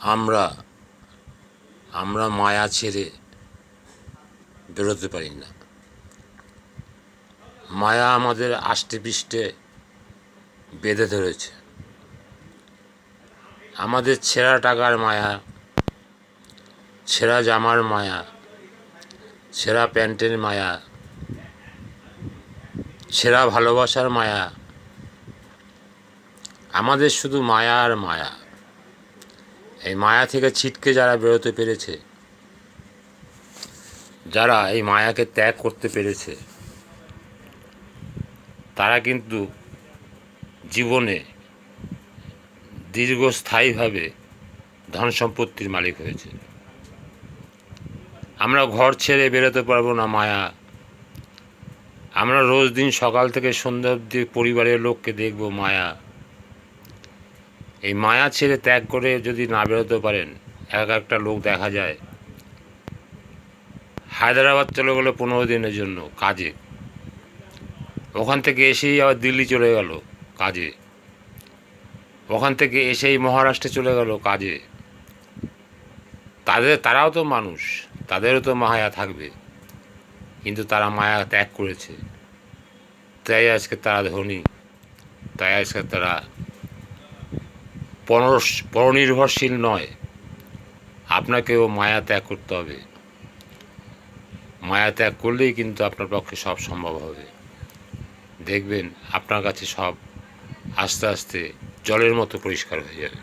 আমরা আমরা মায়া ছেড়ে বেরোতে পারি না। মায়া আমাদের আষ্টেপৃষ্ঠে বেঁধে ধরেছে। আমাদের ছেঁড়া টাকার মায়া, ছেঁড়া জামার মায়া, ছেঁড়া প্যান্টের মায়া, ছেঁড়া ভালোবাসার মায়া। আমাদের শুধু মায়া আর মায়া। এই মায়া থেকে ছিটকে যারা বেরোতে পেরেছে, যারা এই মায়াকে ত্যাগ করতে পেরেছে, তারা কিন্তু জীবনে দীর্ঘস্থায়ীভাবে ধন সম্পত্তির মালিক হয়েছে। আমরা ঘর ছেড়ে বেরোতে পারবো না মায়া। আমরা রোজ দিন সকাল থেকে সন্ধ্যা অবধি পরিবারের লোককে দেখব মায়া। এই মায়া ছেড়ে ত্যাগ করে যদি না বেরোতে পারেন, একটা লোক দেখা যায় হায়দ্রাবাদ চলে গেলো 15 দিনের জন্য কাজে, ওখান থেকে এসেই আবার দিল্লি চলে গেল কাজে, ওখান থেকে এসেই মহারাষ্ট্রে চলে গেল কাজে। তারাও তো মানুষ, তাদেরও তো মায়া থাকবে, কিন্তু তারা মায়া ত্যাগ করেছে। তাই আজকে তারা ধনী, তাই আজকে তারা পরনির্ভরশীল নয়। আপনাকেও মায়া ত্যাগ করতে হবে। মায়া ত্যাগ করলেই কিন্তু আপনার পক্ষে সব সম্ভব হবে। দেখবেন আপনার কাছে সব আস্তে আস্তে জলের মতো পরিষ্কার হয়ে যাবে।